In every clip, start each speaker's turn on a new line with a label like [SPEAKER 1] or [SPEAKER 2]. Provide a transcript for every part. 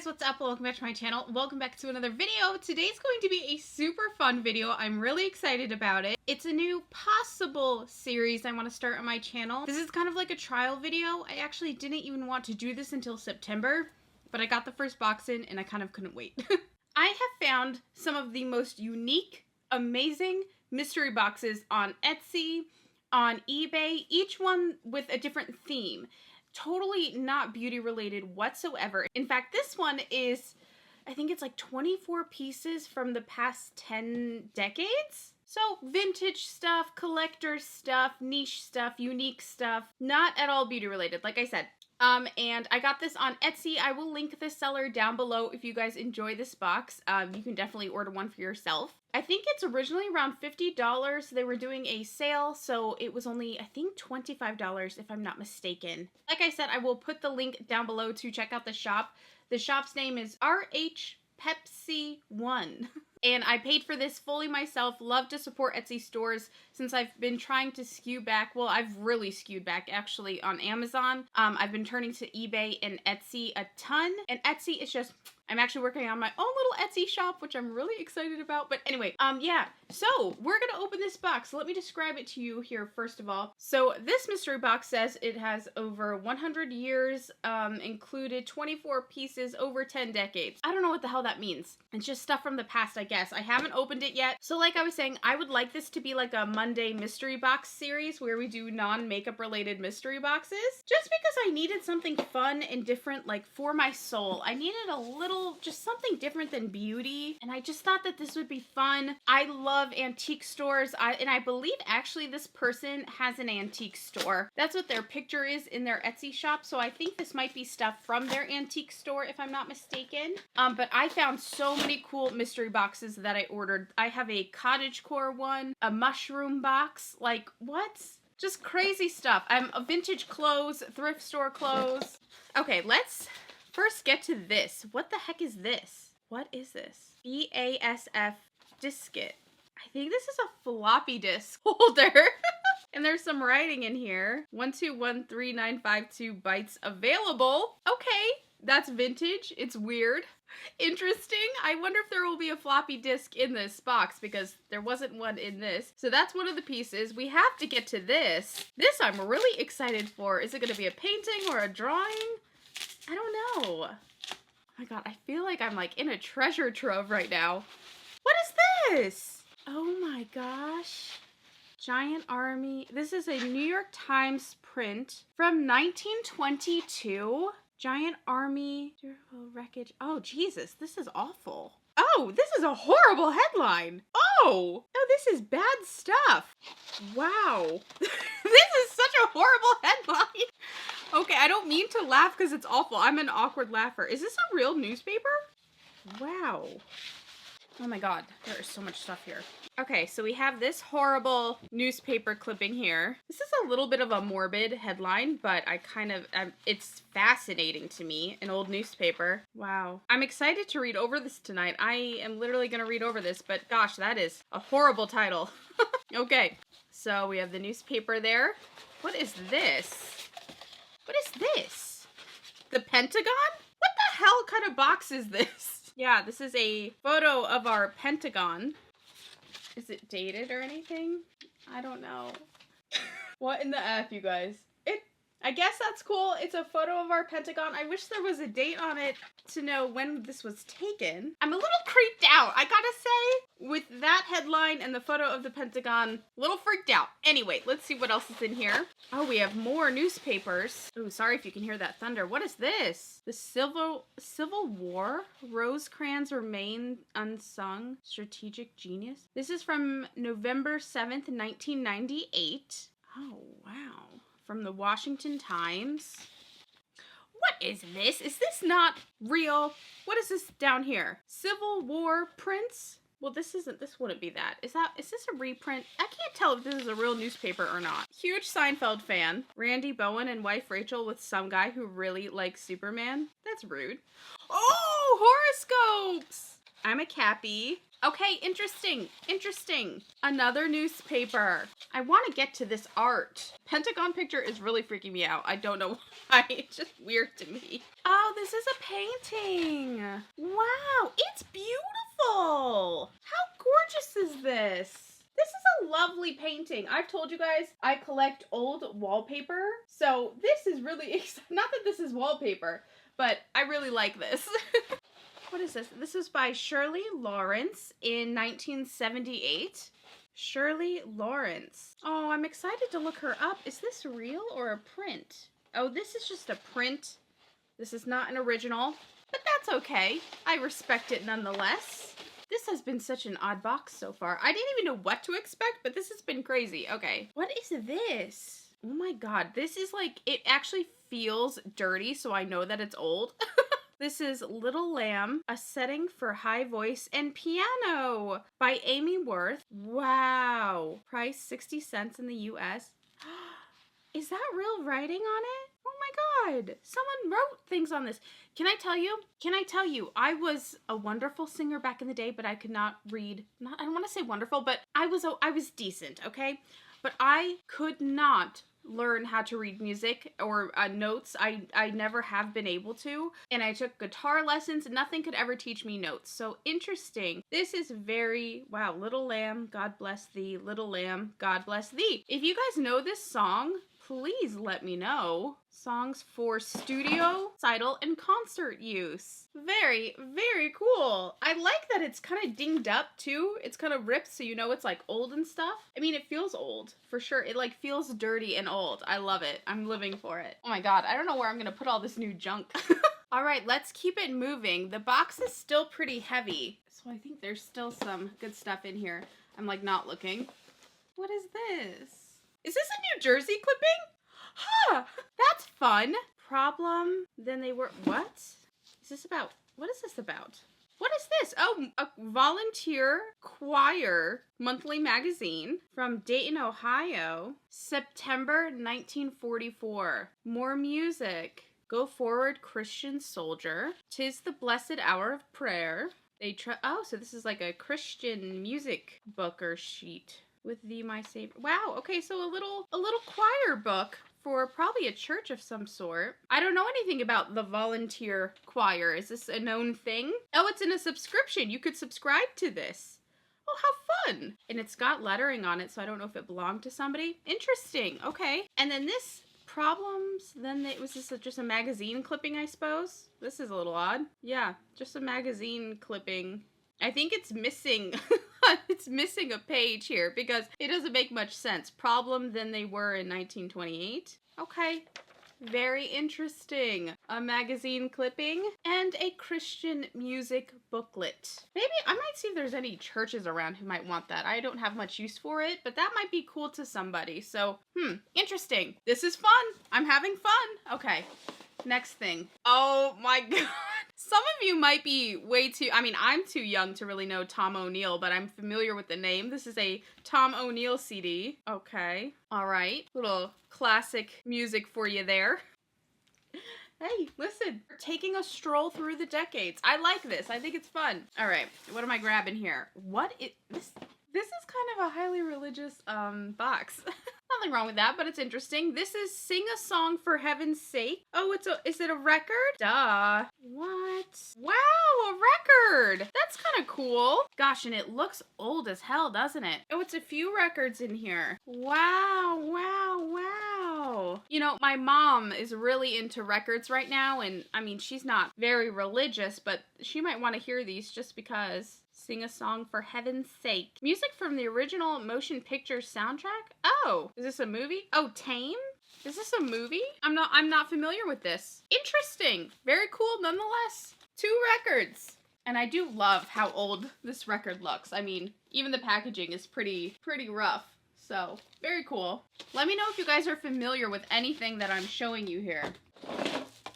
[SPEAKER 1] guys, what's up? Welcome back to my channel. Welcome back to another video. Today's going to be a super fun video. I'm really excited about it. It's a new possible series I want to start on my channel. This is kind of like a trial video. I actually didn't even want to do this until September, but I got the first box in and I kind of couldn't wait. I have found some of the most unique, amazing mystery boxes on Etsy, on eBay, each one with a different theme. Totally not beauty related whatsoever. In fact, this one is, I think it's like 24 pieces from the past 10 decades. So vintage stuff, collector stuff, niche stuff, unique stuff, not at all beauty related, like I said. And I got this on Etsy. I will link the seller down below if you guys enjoy this box. You can definitely order one for yourself. I think it's originally around $50. They were doing a sale, so it was only, I think, $25 if I'm not mistaken. Like I said, I will put the link down below to check out the shop. The shop's name is RH Pepsi 1. And I paid for this fully myself. Love to support Etsy stores since I've been trying to skew back. Well, I've really skewed back actually on Amazon. I've been turning to eBay and Etsy a ton. And Etsy is just, I'm actually working on my own little Etsy shop, which I'm really excited about. But anyway, yeah. So we're gonna open this box. Let me describe it to you here first of all. So this mystery box says it has over 100 years, included 24 pieces, over 10 decades. I don't know what the hell that means. It's just stuff from the past, I guess. I haven't opened it yet. So like I was saying, I would like this to be like a Monday mystery box series where we do non-makeup related mystery boxes. Just because I needed something fun and different, like for my soul. I needed a little, just something different than beauty. And I just thought that this would be fun. I love antique stores. And I believe actually this person has an antique store. That's what their picture is in their Etsy shop. So I think this might be stuff from their antique store if I'm not mistaken. But I found so many cool mystery boxes that I ordered. I have a cottagecore one, a mushroom box, like what? Just crazy stuff. A vintage clothes, thrift store clothes. Okay, let's first get to this. What the heck is this? What is this? BASF Diskette. I think this is a floppy disk holder. And there's some writing in here. 1213952 bytes available. Okay, that's vintage. It's weird. Interesting. I wonder if there will be a floppy disk in this box because there wasn't one in this. So that's one of the pieces. We have to get to this. This I'm really excited for. Is it going to be a painting or a drawing? I don't know. Oh my god, I feel like I'm like in a treasure trove right now. What is this? Oh my gosh. Giant Army. This is a New York Times print from 1922. Giant Army wreckage. Oh, Jesus, this is awful. Oh, this is a horrible headline. Oh, this is bad stuff. Wow. This is such a horrible headline. Okay, I don't mean to laugh because it's awful. I'm an awkward laugher. Is this a real newspaper? Wow. Oh my god, there is so much stuff here. Okay, so we have this horrible newspaper clipping here. This is a little bit of a morbid headline, but it's fascinating to me, an old newspaper. Wow. I'm excited to read over this tonight. I am literally gonna read over this, but gosh, that is a horrible title. Okay, so we have the newspaper there. What is this? What is this? The Pentagon? What the hell kind of box is this? Yeah, this is a photo of our Pentagon. Is it dated or anything? I don't know. What in the F, you guys? I guess that's cool. It's a photo of our Pentagon. I wish there was a date on it to know when this was taken. I'm a little creeped out, I gotta say. With that headline and the photo of the Pentagon, a little freaked out. Anyway, let's see what else is in here. Oh, we have more newspapers. Oh, sorry if you can hear that thunder. What is this? The Civil War? Rosecrans Remain Unsung? Strategic Genius? This is from November 7th, 1998. Oh, wow. From the Washington Times. What is this? Is this not real? What is this down here? Civil War prints? Well, this wouldn't be that. Is this a reprint? I can't tell if this is a real newspaper or not. Huge Seinfeld fan. Randy Bowen and wife Rachel with some guy who really likes Superman. That's rude. Oh, horoscopes! I'm a Cappy. Okay, interesting. Interesting. Another newspaper. I want to get to this art. Pentagon picture is really freaking me out. I don't know why. It's just weird to me. Oh, this is a painting. Wow, it's beautiful. How gorgeous is this? This is a lovely painting. I've told you guys I collect old wallpaper. So this is really, not that this is wallpaper, but I really like this. What is this? This is by Shirley Lawrence in 1978. Shirley Lawrence. Oh, I'm excited to look her up. Is this real or a print? Oh, this is just a print. This is not an original, but that's okay. I respect it nonetheless. This has been such an odd box so far. I didn't even know what to expect, but this has been crazy. Okay. What is this? Oh my God. This is like, it actually feels dirty, so I know that it's old. This is Little Lamb, A Setting for High Voice and Piano by Amy Worth. Wow. Price 60 cents in the US. Is that real writing on it? Oh my God. Someone wrote things on this. Can I tell you, I was a wonderful singer back in the day, but I could not read. I don't want to say wonderful, but I was decent, okay? But I could not learn how to read music or notes. I never have been able to, and I took guitar lessons. Nothing could ever teach me notes. So interesting. This is very, wow. Little Lamb, God bless thee. Little Lamb, God bless thee. If you guys know this song, please let me know. Songs for studio, recital, and concert use. Very, very cool. I like that it's kind of dinged up too. It's kind of ripped, so you know it's like old and stuff. I mean, it feels old for sure. It like feels dirty and old. I love it. I'm living for it. Oh my God, I don't know where I'm gonna put all this new junk. All right, let's keep it moving. The box is still pretty heavy, so I think there's still some good stuff in here. I'm like not looking. What is this? Is this a New Jersey clipping? Huh, that's fun. Problem, then they were, what? Is this about, what is this about? What is this? Oh, a volunteer choir monthly magazine from Dayton, Ohio, September 1944. More music. Go forward, Christian soldier. 'Tis the blessed hour of prayer. Oh, so this is like a Christian music book or sheet. With thee, my Savior. Wow, okay, so a little choir book for probably a church of some sort. I don't know anything about the volunteer choir. Is this a known thing? Oh, it's in a subscription. You could subscribe to this. Oh, how fun. And it's got lettering on it, so I don't know if it belonged to somebody. Interesting, okay. And then this, Problems, then was this just a magazine clipping, I suppose? This is a little odd. Yeah, just a magazine clipping. I think it's missing... It's missing a page here because it doesn't make much sense. Problem than they were in 1928. Okay. Very interesting. A magazine clipping and a Christian music booklet. Maybe I might see if there's any churches around who might want that. I don't have much use for it, but that might be cool to somebody. So, interesting. This is fun. I'm having fun. Okay. Next thing. Oh my God. Some of you might be way too, I mean, I'm too young to really know Tom O'Neill, but I'm familiar with the name. This is a Tom O'Neill CD. Okay. All right. Little classic music for you there. Hey, listen. We're taking a stroll through the decades. I like this. I think it's fun. All right. What am I grabbing here? What is this? This is kind of a highly religious box. Nothing wrong with that, but it's interesting. This is Sing a Song for Heaven's Sake. Oh, is it a record? Duh. What? Wow, a record. That's kind of cool. Gosh, and it looks old as hell, doesn't it? Oh, it's a few records in here. Wow, wow, wow. You know, my mom is really into records right now, and I mean, she's not very religious, but she might want to hear these just because. Sing a Song for Heaven's Sake. Music from the original motion picture soundtrack? Oh, is this a movie? Oh, Tame? Is this a movie? I'm not familiar with this. Interesting. Very cool nonetheless. 2 records. And I do love how old this record looks. I mean, even the packaging is pretty rough. So, very cool. Let me know if you guys are familiar with anything that I'm showing you here.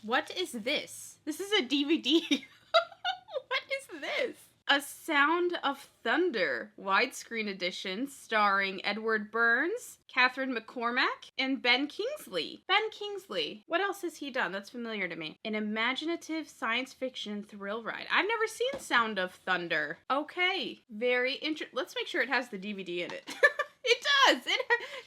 [SPEAKER 1] What is this? This is a DVD. What is this? A Sound of Thunder widescreen edition starring Edward Burns, Catherine McCormack, and Ben Kingsley. Ben Kingsley. What else has he done? That's familiar to me. An imaginative science fiction thrill ride. I've never seen Sound of Thunder. Okay. Very interesting. Let's make sure it has the DVD in it. It does.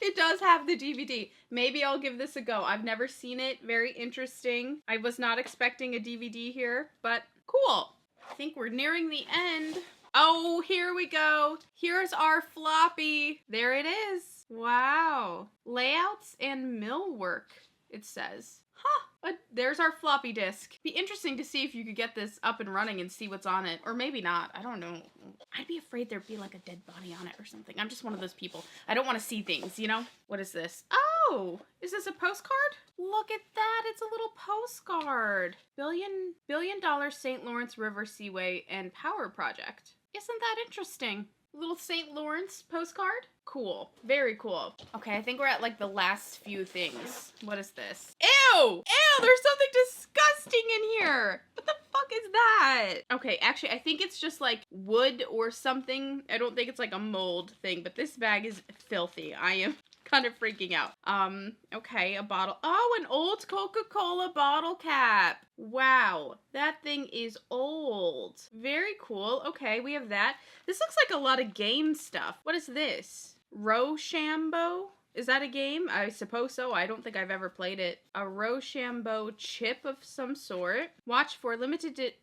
[SPEAKER 1] It does have the DVD. Maybe I'll give this a go. I've never seen it. Very interesting. I was not expecting a DVD here, but cool. I think we're nearing the end. Oh, here we go. Here's our floppy. There it is. Wow. Layouts and millwork, it says. Huh. There's our floppy disk. Be interesting to see if you could get this up and running and see what's on it. Or maybe not. I don't know. I'd be afraid there'd be like a dead body on it or something. I'm just one of those people. I don't want to see things, you know? What is this? Oh, is this a postcard? Look at that. It's a little postcard. Billion dollar St. Lawrence River Seaway and Power Project. Isn't that interesting? Little St. Lawrence postcard? Cool. Very cool. Okay, I think we're at like the last few things. What is this? Ew! Ew, there's something disgusting in here! What the fuck is that? Okay, actually, I think it's just like wood or something. I don't think it's like a mold thing, but this bag is filthy. I am kind of freaking out. Okay, a bottle. Oh, an old Coca-Cola bottle cap. Wow, that thing is old. Very cool. Okay, we have that. This looks like a lot of game stuff. What is this? Rochambeau? Is that a game? I suppose so. I don't think I've ever played it. A Rochambeau chip of some sort. Watch for limited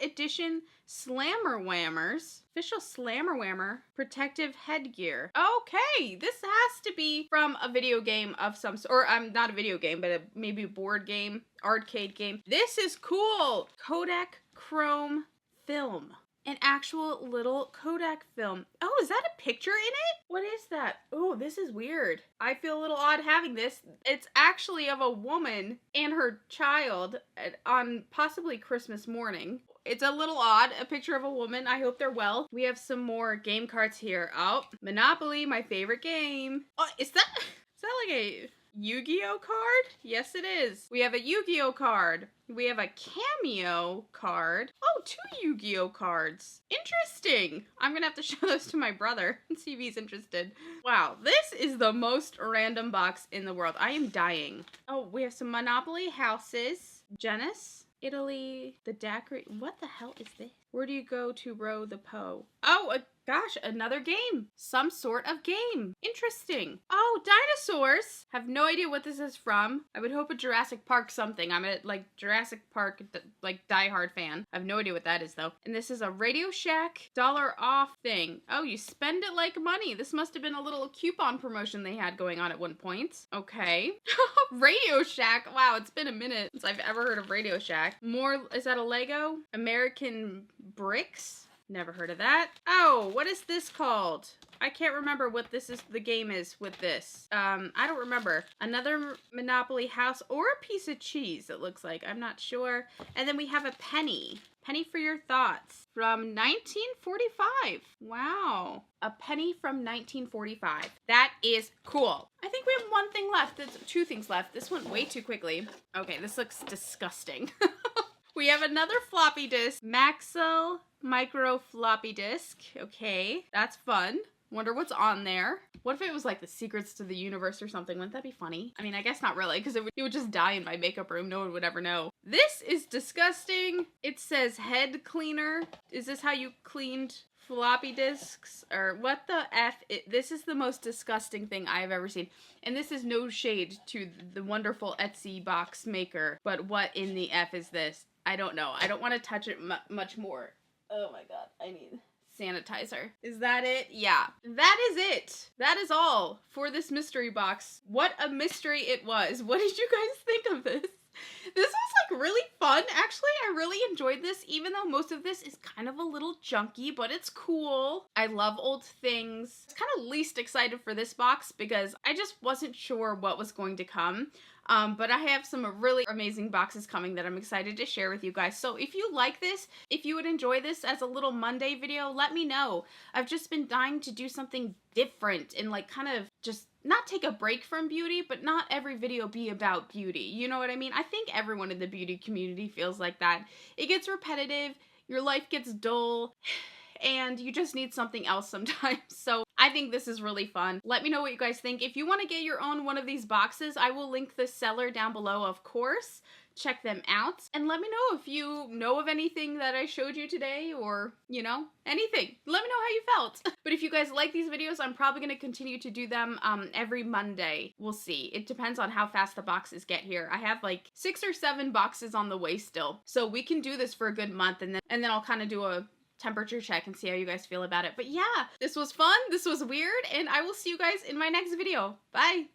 [SPEAKER 1] edition Slammer Whammers. Official Slammer Whammer. Protective headgear. Okay, this has to be from a video game of some sort. Or not a video game, but maybe a board game, arcade game. This is cool. Kodak Chrome film. An actual little Kodak film. Oh, is that a picture in it? What is that? Oh, this is weird. I feel a little odd having this. It's actually of a woman and her child on possibly Christmas morning. It's a little odd, a picture of a woman. I hope they're well. We have some more game cards here. Oh, Monopoly, my favorite game. Oh, is that like a Yu-Gi-Oh card? Yes, it is. We have a Yu-Gi-Oh card. We have a Cameo card. Oh, 2 Yu-Gi-Oh cards. Interesting. I'm gonna have to show those to my brother and see if he's interested. Wow, this is the most random box in the world. I am dying. Oh, we have some Monopoly houses. Genis, Italy, the daiquiri. What the hell is this? Where do you go to row the Po? Oh, gosh, another game. Some sort of game. Interesting. Oh, dinosaurs. Have no idea what this is from. I would hope a Jurassic Park something. I'm a Jurassic Park diehard fan. I have no idea what that is though. And this is a Radio Shack dollar off thing. Oh, you spend it like money. This must have been a little coupon promotion they had going on at one point. Okay. Radio Shack. Wow, it's been a minute since I've ever heard of Radio Shack. More, is that a Lego? American Bricks? Never heard of that. Oh, what is this called? I can't remember what the game is with this. I don't remember. Another Monopoly house or a piece of cheese, it looks like. I'm not sure. And then we have a penny. Penny for your thoughts. From 1945. Wow. A penny from 1945. That is cool. I think we have one thing left. There's 2 things left. This went way too quickly. Okay, this looks disgusting. We have another floppy disk. Maxell micro floppy disk. Okay, that's fun. Wonder what's on there. What if it was like the secrets to the universe or something? Wouldn't that be funny? I mean, I guess not really, because it would just die in my makeup room. No one would ever know. This is disgusting. It says head cleaner. Is this how you cleaned floppy disks? Or what the F? This is the most disgusting thing I have ever seen. And this is no shade to the wonderful Etsy box maker. But what in the F is this? I don't know. I don't want to touch it much more. Oh my god. I need sanitizer. Is that it? Yeah. That is it. That is all for this mystery box. What a mystery it was. What did you guys think of this? This was like really fun. Actually, I really enjoyed this, even though most of this is kind of a little junky, but it's cool. I love old things. I was kind of least excited for this box because I just wasn't sure what was going to come. But I have some really amazing boxes coming that I'm excited to share with you guys. So if you like this, if you would enjoy this as a little Monday video, let me know. I've just been dying to do something different and like kind of just not take a break from beauty, but not every video be about beauty. You know what I mean? I think everyone in the beauty community feels like that. It gets repetitive. your life gets dull and you just need something else sometimes. So I think this is really fun. Let me know what you guys think. If you want to get your own one of these boxes, I will link the seller down below, of course. Check them out. And let me know if you know of anything that I showed you today, or, you know, anything. Let me know how you felt. But if you guys like these videos, I'm probably going to continue to do them every Monday. We'll see. It depends on how fast the boxes get here. I have like 6 or 7 boxes on the way still. So we can do this for a good month, and then I'll kind of do a temperature check and see how you guys feel about it. But yeah, this was fun. This was weird, and I will see you guys in my next video. Bye.